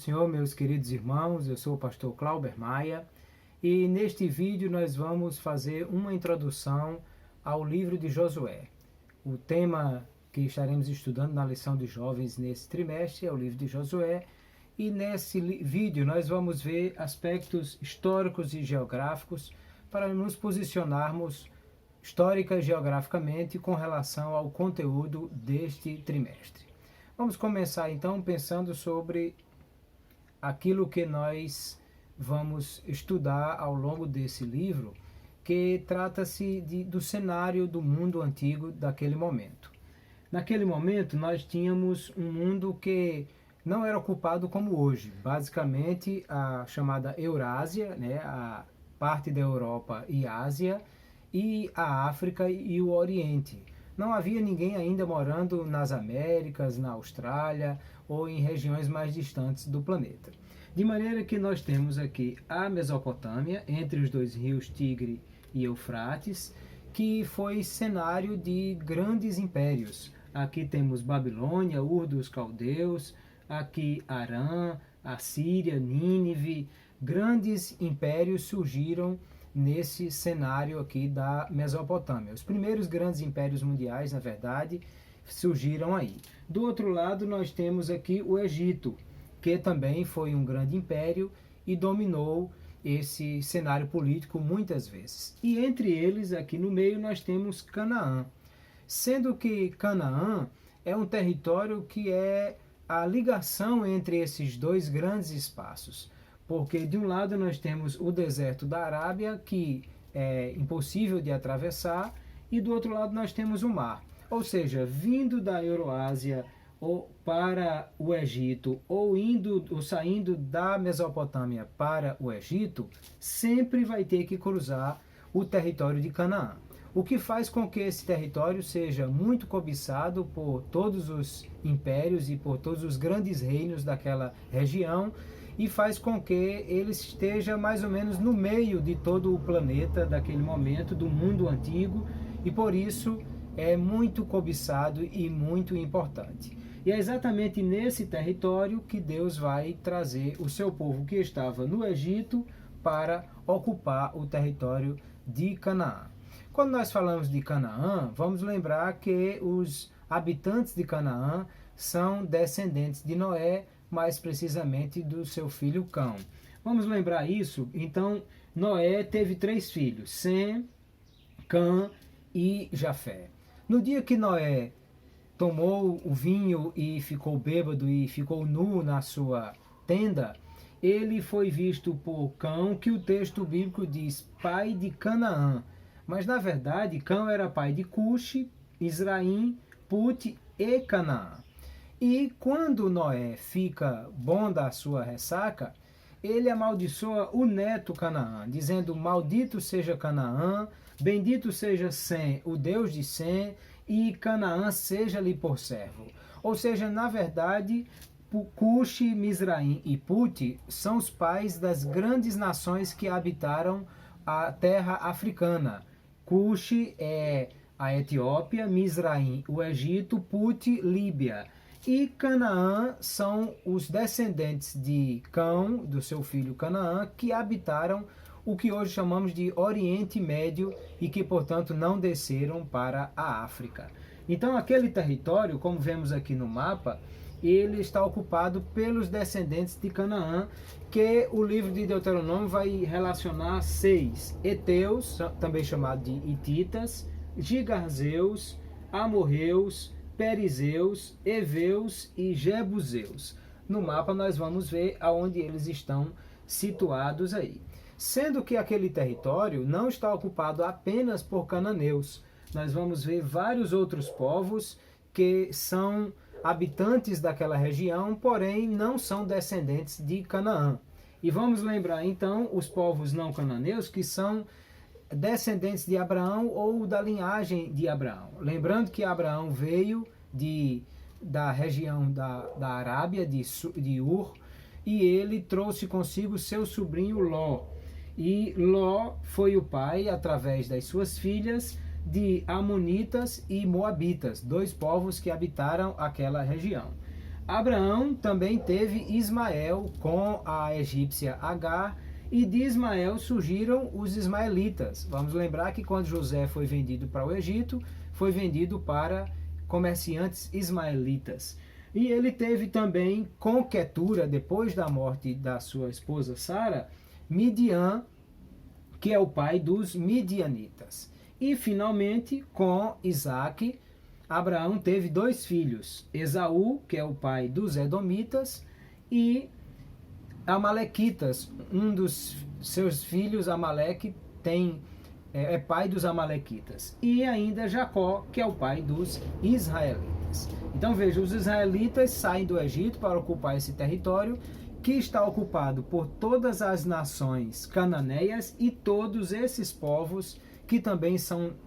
Senhor, meus queridos irmãos, eu sou o pastor Clauber Maia e neste vídeo nós vamos fazer uma introdução ao livro de Josué. O tema que estaremos estudando na lição de jovens nesse trimestre é o livro de Josué e nesse vídeo nós vamos ver aspectos históricos e geográficos para nos posicionarmos histórica e geograficamente com relação ao conteúdo deste trimestre. Vamos começar então pensando sobre aquilo que nós vamos estudar ao longo desse livro, que trata-se do cenário do mundo antigo daquele momento. Naquele momento nós tínhamos um mundo que não era ocupado como hoje, basicamente a chamada Eurásia, a parte da Europa e Ásia, e a África e o Oriente. Não havia ninguém ainda morando nas Américas, na Austrália ou em regiões mais distantes do planeta. De maneira que nós temos aqui a Mesopotâmia, entre os dois rios Tigre e Eufrates, que foi cenário de grandes impérios. Aqui temos Babilônia, Ur dos Caldeus, aqui Arã, Assíria, Nínive. Grandes impérios surgiram nesse cenário aqui da Mesopotâmia. Os primeiros grandes impérios mundiais, na verdade, surgiram aí. Do outro lado, nós temos aqui o Egito, que também foi um grande império e dominou esse cenário político muitas vezes. E entre eles, aqui no meio, nós temos Canaã. Sendo que Canaã é um território que é a ligação entre esses dois grandes espaços. Porque de um lado nós temos o deserto da Arábia, que é impossível de atravessar, e do outro lado nós temos o mar. Ou seja, vindo da Euroásia ou para o Egito, ou saindo da Mesopotâmia para o Egito, sempre vai ter que cruzar o território de Canaã. O que faz com que esse território seja muito cobiçado por todos os impérios e por todos os grandes reinos daquela região, e faz com que ele esteja mais ou menos no meio de todo o planeta daquele momento, do mundo antigo, e por isso é muito cobiçado e muito importante. E é exatamente nesse território que Deus vai trazer o seu povo que estava no Egito para ocupar o território de Canaã. Quando nós falamos de Canaã, vamos lembrar que os habitantes de Canaã são descendentes de Noé, mais precisamente do seu filho Cão. Vamos lembrar isso? Então, Noé teve 3 filhos, Sem, Cã e Jafé. No dia que Noé tomou o vinho e ficou bêbado e ficou nu na sua tenda, ele foi visto por Cão, que o texto bíblico diz pai de Canaã. Mas na verdade, Cão era pai de Cuxi, Israim, Pute e Canaã. E quando Noé fica bom da sua ressaca, ele amaldiçoa o neto Canaã, dizendo: maldito seja Canaã, bendito seja Sem, o Deus de Sem, e Canaã seja-lhe por servo. Ou seja, na verdade, Cuxi, Mizraim e Pute são os pais das grandes nações que habitaram a terra africana. Cuxi é a Etiópia, Mizraim o Egito, Pute, Líbia. E Canaã são os descendentes de Cão, do seu filho Canaã, que habitaram o que hoje chamamos de Oriente Médio e que, portanto, não desceram para a África. Então, aquele território, como vemos aqui no mapa, ele está ocupado pelos descendentes de Canaã, que o livro de Deuteronômio vai relacionar 6 heteus, também chamados de hititas, gigarzeus, amorreus, perizeus, heveus e jebuseus. No mapa nós vamos ver aonde eles estão situados aí. Sendo que aquele território não está ocupado apenas por cananeus. Nós vamos ver vários outros povos que são habitantes daquela região, porém não são descendentes de Canaã. E vamos lembrar então os povos não cananeus que são descendentes de Abraão ou da linhagem de Abraão. Lembrando que Abraão veio da região da Arábia, de Ur, e ele trouxe consigo seu sobrinho Ló. E Ló foi o pai, através das suas filhas, de Amonitas e Moabitas, 2 povos que habitaram aquela região. Abraão também teve Ismael com a egípcia Agar, e de Ismael surgiram os ismaelitas. Vamos lembrar que quando José foi vendido para o Egito, foi vendido para comerciantes ismaelitas. E ele teve também com Quetura, depois da morte da sua esposa Sara, Midian, que é o pai dos midianitas. E finalmente, com Isaac, Abraão teve 2 filhos, Esaú, que é o pai dos edomitas, e Amalequitas. Um dos seus filhos, Amaleque, é pai dos amalequitas. E ainda Jacó, que é o pai dos israelitas. Então veja, os israelitas saem do Egito para ocupar esse território que está ocupado por todas as nações cananeias e todos esses povos que também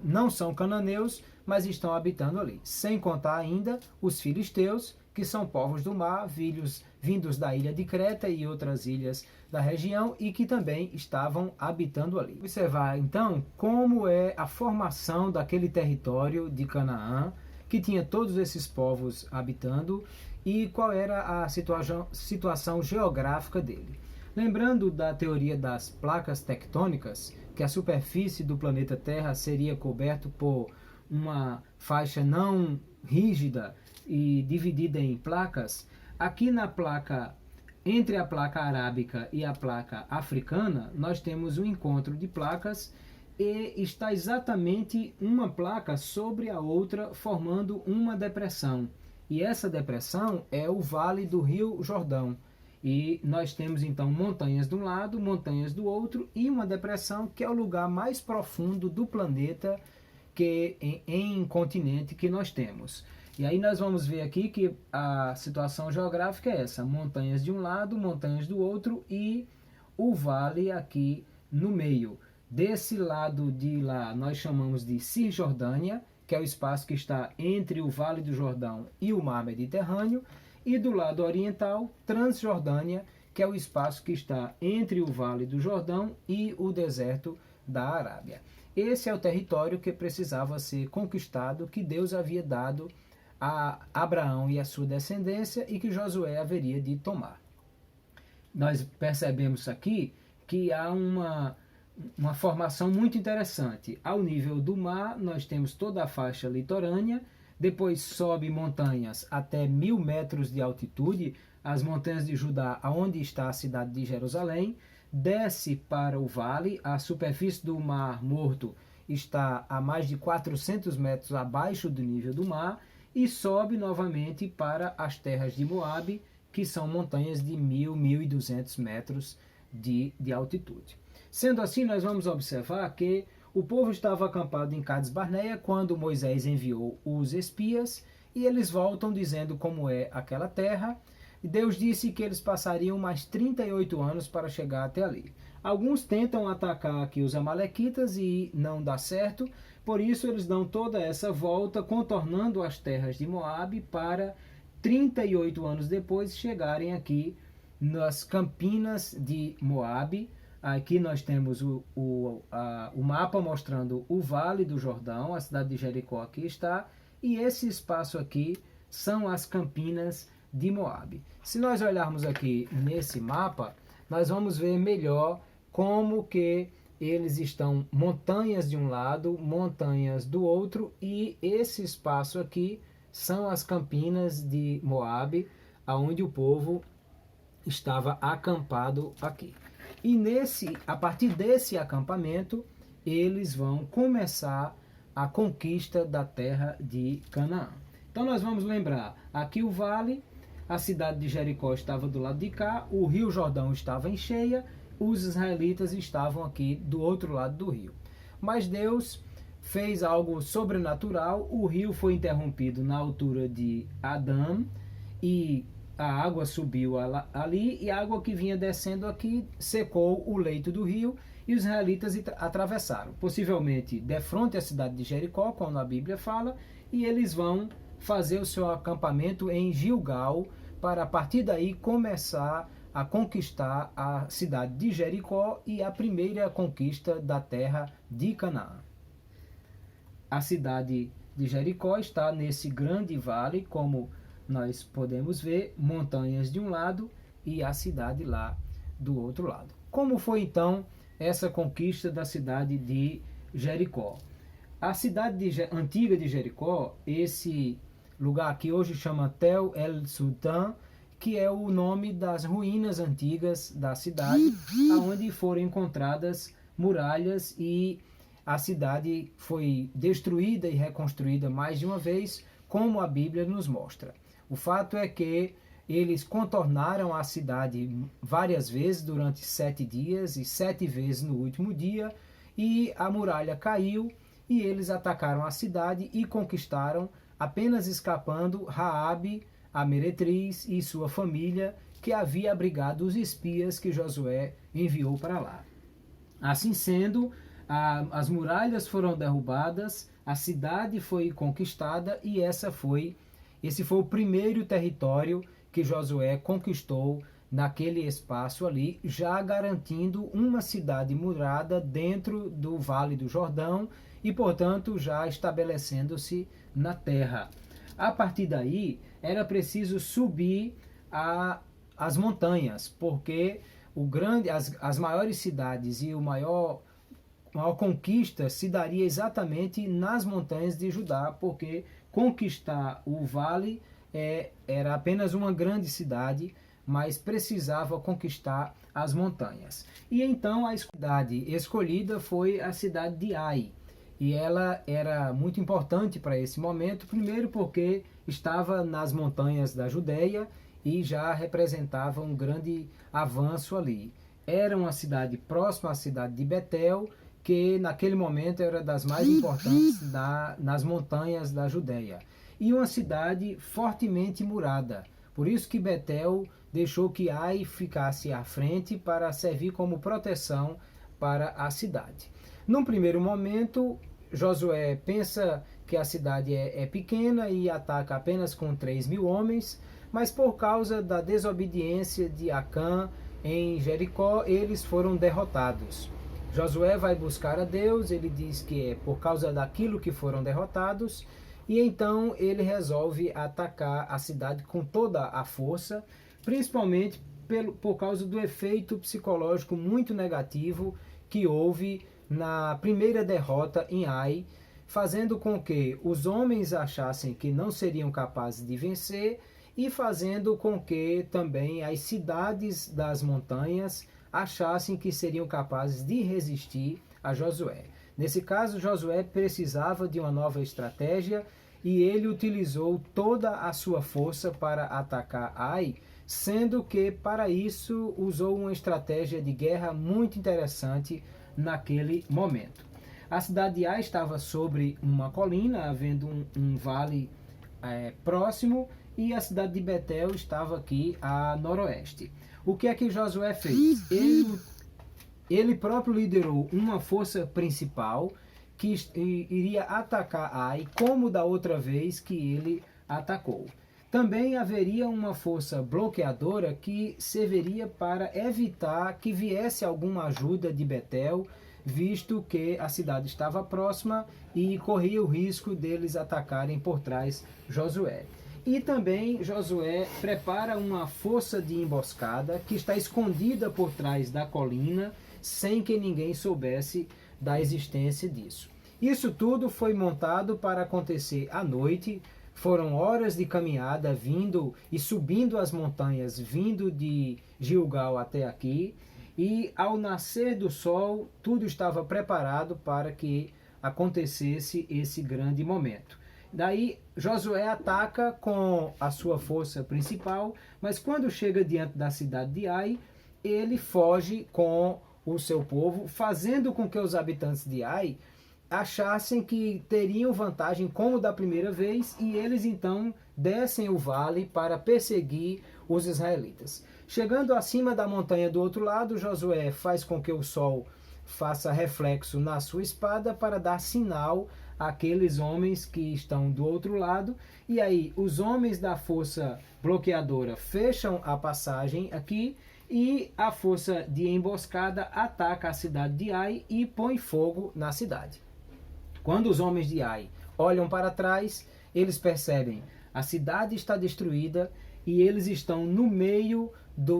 não são cananeus, mas estão habitando ali. Sem contar ainda os filisteus, que são povos do mar, vindos da ilha de Creta e outras ilhas da região e que também estavam habitando ali. Observar então como é a formação daquele território de Canaã, que tinha todos esses povos habitando, e qual era a situação geográfica dele. Lembrando da teoria das placas tectônicas, que a superfície do planeta Terra seria coberta por uma faixa não rígida e dividida em placas, aqui na placa, entre a placa arábica e a placa africana, nós temos um encontro de placas e está exatamente uma placa sobre a outra, formando uma depressão. E essa depressão é o Vale do Rio Jordão. E nós temos então montanhas de um lado, montanhas do outro e uma depressão que é o lugar mais profundo do planeta em continente que nós temos. E aí nós vamos ver aqui que a situação geográfica é essa: montanhas de um lado, montanhas do outro e o vale aqui no meio. Desse lado de lá nós chamamos de Cisjordânia, que é o espaço que está entre o Vale do Jordão e o Mar Mediterrâneo, e do lado oriental, Transjordânia, que é o espaço que está entre o Vale do Jordão e o deserto da Arábia. Esse é o território que precisava ser conquistado, que Deus havia dado a Abraão e a sua descendência e que Josué haveria de tomar. Nós percebemos aqui que há uma formação muito interessante. Ao nível do mar, nós temos toda a faixa litorânea, depois sobe montanhas até 1000 metros de altitude, as montanhas de Judá, onde está a cidade de Jerusalém, desce para o vale, a superfície do Mar Morto está a mais de 400 metros abaixo do nível do mar, e sobe novamente para as terras de Moabe, que são montanhas de 1000, 1200 metros de altitude. Sendo assim, nós vamos observar que o povo estava acampado em Cades Barneia quando Moisés enviou os espias, e eles voltam dizendo como é aquela terra. Deus disse que eles passariam mais 38 anos para chegar até ali. Alguns tentam atacar aqui os amalequitas e não dá certo, por isso eles dão toda essa volta, contornando as terras de Moabe, para 38 anos depois chegarem aqui nas campinas de Moabe. Aqui nós temos o mapa mostrando o Vale do Jordão, a cidade de Jericó aqui está, e esse espaço aqui são as campinas de Moabe. Se nós olharmos aqui nesse mapa, nós vamos ver melhor como que eles estão montanhas de um lado, montanhas do outro, e esse espaço aqui são as campinas de Moabe, aonde o povo estava acampado aqui. E a partir desse acampamento, eles vão começar a conquista da terra de Canaã. Então nós vamos lembrar, aqui o vale, a cidade de Jericó estava do lado de cá, o rio Jordão estava em cheia, os israelitas estavam aqui do outro lado do rio. Mas Deus fez algo sobrenatural, o rio foi interrompido na altura de Adã, e a água subiu ali, e a água que vinha descendo aqui secou o leito do rio, e os israelitas atravessaram, possivelmente defronte à cidade de Jericó, como a Bíblia fala, e eles vão fazer o seu acampamento em Gilgal, para a partir daí começar a conquistar a cidade de Jericó e a primeira conquista da terra de Canaã. A cidade de Jericó está nesse grande vale, como nós podemos ver montanhas de um lado e a cidade lá do outro lado. Como foi então essa conquista da cidade de Jericó? A cidade antiga de Jericó, esse lugar que hoje chama Tel El Sultan, que é o nome das ruínas antigas da cidade, onde foram encontradas muralhas, e a cidade foi destruída e reconstruída mais de uma vez, como a Bíblia nos mostra. O fato é que eles contornaram a cidade várias vezes durante 7 dias e 7 vezes no último dia, e a muralha caiu e eles atacaram a cidade e conquistaram, apenas escapando Raabe, a meretriz, e sua família, que havia abrigado os espias que Josué enviou para lá. Assim sendo, as muralhas foram derrubadas, a cidade foi conquistada, e esse foi o primeiro território que Josué conquistou naquele espaço ali, já garantindo uma cidade murada dentro do Vale do Jordão e, portanto, já estabelecendo-se na terra. A partir daí, era preciso subir as montanhas, porque as maiores cidades e maior conquista se daria exatamente nas montanhas de Judá, porque conquistar o vale era apenas uma grande cidade, mas precisava conquistar as montanhas. E então a cidade escolhida foi a cidade de Ai. E ela era muito importante para esse momento, primeiro porque estava nas montanhas da Judéia e já representava um grande avanço ali. Era uma cidade próxima à cidade de Betel, que naquele momento era das mais importantes nas montanhas da Judéia. E uma cidade fortemente murada. Por isso que Betel deixou que Ai ficasse à frente para servir como proteção para a cidade. Num primeiro momento, Josué pensa que a cidade é pequena e ataca apenas com 3.000 homens, mas por causa da desobediência de Acã em Jericó, eles foram derrotados. Josué vai buscar a Deus, ele diz que é por causa daquilo que foram derrotados, e então ele resolve atacar a cidade com toda a força, principalmente por causa do efeito psicológico muito negativo que houve na primeira derrota em Ai, fazendo com que os homens achassem que não seriam capazes de vencer e fazendo com que também as cidades das montanhas achassem que seriam capazes de resistir a Josué. Nesse caso, Josué precisava de uma nova estratégia e ele utilizou toda a sua força para atacar Ai, sendo que para isso usou uma estratégia de guerra muito interessante naquele momento. A cidade de Ai estava sobre uma colina, havendo um vale próximo, e a cidade de Betel estava aqui a noroeste. O que é que Josué fez? Ele próprio liderou uma força principal que iria atacar Ai, como da outra vez que ele atacou. Também haveria uma força bloqueadora que serviria para evitar que viesse alguma ajuda de Betel, visto que a cidade estava próxima e corria o risco deles atacarem por trás Josué. E também Josué prepara uma força de emboscada que está escondida por trás da colina, sem que ninguém soubesse da existência disso. Isso tudo foi montado para acontecer à noite. Foram horas de caminhada vindo e subindo as montanhas, vindo de Gilgal até aqui. E ao nascer do sol, tudo estava preparado para que acontecesse esse grande momento. Daí Josué ataca com a sua força principal, mas quando chega diante da cidade de Ai, ele foge com o seu povo, fazendo com que os habitantes de Ai achassem que teriam vantagem como da primeira vez, e eles então descem o vale para perseguir os israelitas. Chegando acima da montanha do outro lado, Josué faz com que o sol faça reflexo na sua espada para dar sinal àqueles homens que estão do outro lado, e aí os homens da força bloqueadora fecham a passagem aqui, e a força de emboscada ataca a cidade de Ai e põe fogo na cidade. Quando os homens de Ai olham para trás, eles percebem A cidade está destruída e eles estão no meio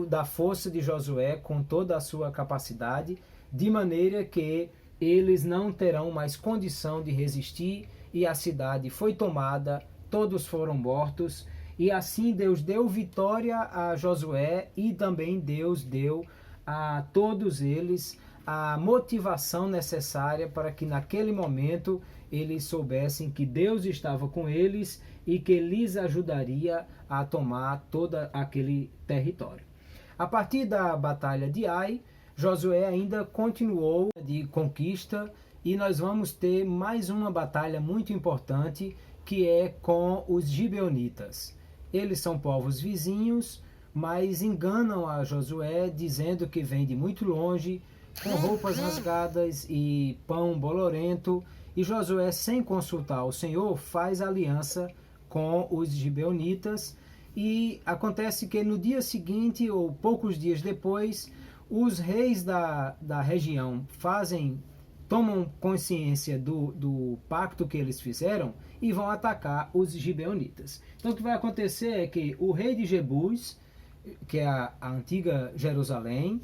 da força de Josué com toda a sua capacidade, de maneira que eles não terão mais condição de resistir e a cidade foi tomada, todos foram mortos e assim Deus deu vitória a Josué e também Deus deu a todos eles a motivação necessária para que naquele momento eles soubessem que Deus estava com eles e que lhes ajudaria a tomar todo aquele território. A partir da batalha de Ai, Josué ainda continuou de conquista e nós vamos ter mais uma batalha muito importante que é com os gibeonitas. Eles são povos vizinhos, mas enganam a Josué dizendo que vem de muito longe, com roupas rasgadas e pão bolorento, e Josué, sem consultar o Senhor, faz aliança com os gibeonitas, e acontece que no dia seguinte, ou poucos dias depois, os reis da região tomam consciência do pacto que eles fizeram e vão atacar os gibeonitas. Então o que vai acontecer é que o rei de Jebus, que é a antiga Jerusalém,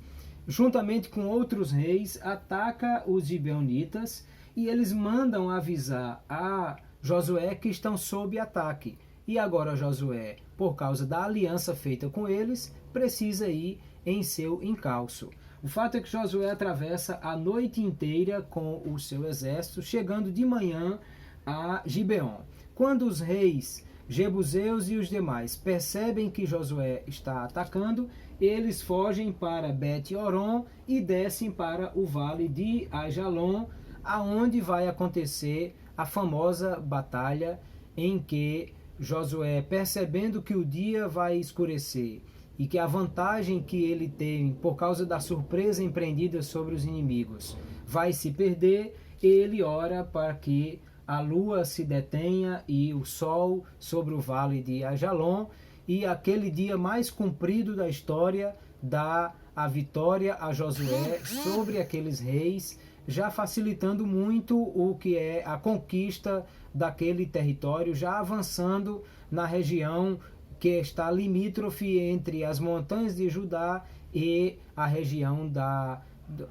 juntamente com outros reis, ataca os gibeonitas e eles mandam avisar a Josué que estão sob ataque. E agora Josué, por causa da aliança feita com eles, precisa ir em seu encalço. O fato é que Josué atravessa a noite inteira com o seu exército, chegando de manhã a Gibeon. Quando os reis jebuseus e os demais percebem que Josué está atacando, eles fogem para Bet-Horon e descem para o vale de Ajalon, aonde vai acontecer a famosa batalha em que Josué, percebendo que o dia vai escurecer e que a vantagem que ele tem por causa da surpresa empreendida sobre os inimigos vai se perder, ele ora para que a lua se detenha e o sol sobre o vale de Ajalon, e aquele dia mais comprido da história dá a vitória a Josué sobre aqueles reis, já facilitando muito o que é a conquista daquele território, já avançando na região que está limítrofe entre as montanhas de Judá e a região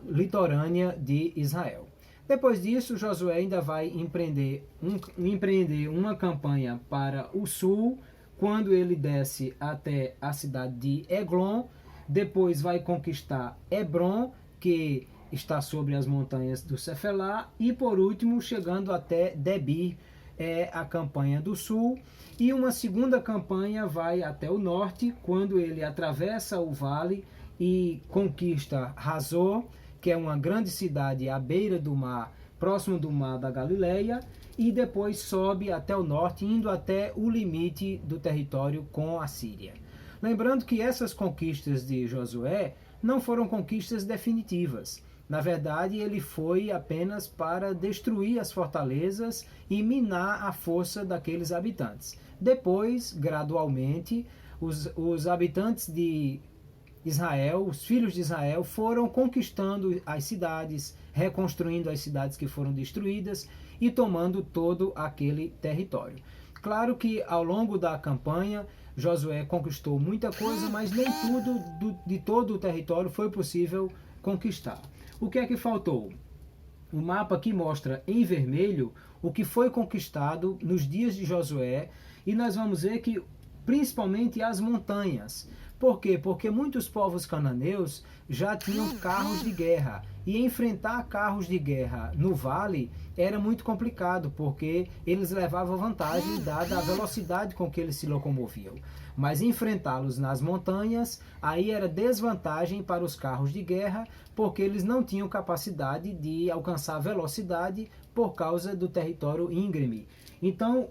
litorânea de Israel. Depois disso, Josué ainda vai empreender uma campanha para o sul, quando ele desce até a cidade de Eglon, depois vai conquistar Hebron, que está sobre as montanhas do Cefelá, e por último, chegando até Debir, é a campanha do sul, e uma segunda campanha vai até o norte, quando ele atravessa o vale e conquista Hazor, que é uma grande cidade à beira do mar, próximo do mar da Galileia, e depois sobe até o norte, indo até o limite do território com a Síria. Lembrando que essas conquistas de Josué não foram conquistas definitivas. Na verdade, ele foi apenas para destruir as fortalezas e minar a força daqueles habitantes. Depois, gradualmente, os habitantes de Israel, os filhos de Israel, foram conquistando as cidades, reconstruindo as cidades que foram destruídas e tomando todo aquele território. Claro que ao longo da campanha, Josué conquistou muita coisa, mas nem tudo de todo o território foi possível conquistar. O que é que faltou? O mapa aqui mostra em vermelho o que foi conquistado nos dias de Josué, e nós vamos ver que principalmente as montanhas. Por quê? Porque muitos povos cananeus já tinham carros de guerra, e enfrentar carros de guerra no vale era muito complicado, porque eles levavam vantagem dada a velocidade com que eles se locomoviam. Mas enfrentá-los nas montanhas, aí era desvantagem para os carros de guerra, porque eles não tinham capacidade de alcançar velocidade por causa do território íngreme. Então,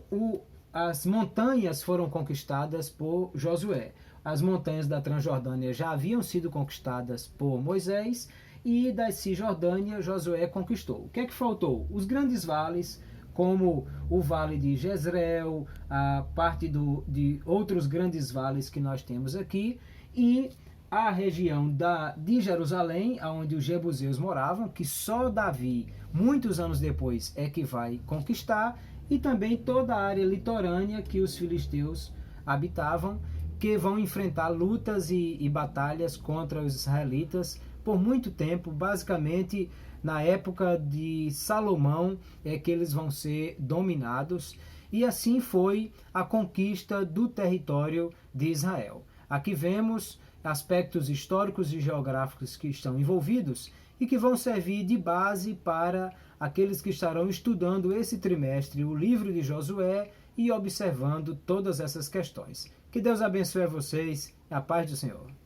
as montanhas foram conquistadas por Josué. As montanhas da Transjordânia já haviam sido conquistadas por Moisés, e da Cisjordânia Josué conquistou. O que é que faltou? Os grandes vales, como o vale de Jezreel, a parte de outros grandes vales que nós temos aqui, e a região de Jerusalém, onde os jebuseus moravam, que só Davi, muitos anos depois, é que vai conquistar, e também toda a área litorânea que os filisteus habitavam, que vão enfrentar lutas e batalhas contra os israelitas por muito tempo. Basicamente, na época de Salomão é que eles vão ser dominados, e assim foi a conquista do território de Israel. Aqui vemos aspectos históricos e geográficos que estão envolvidos e que vão servir de base para aqueles que estarão estudando esse trimestre o livro de Josué e observando todas essas questões. Que Deus abençoe a vocês. A paz do Senhor.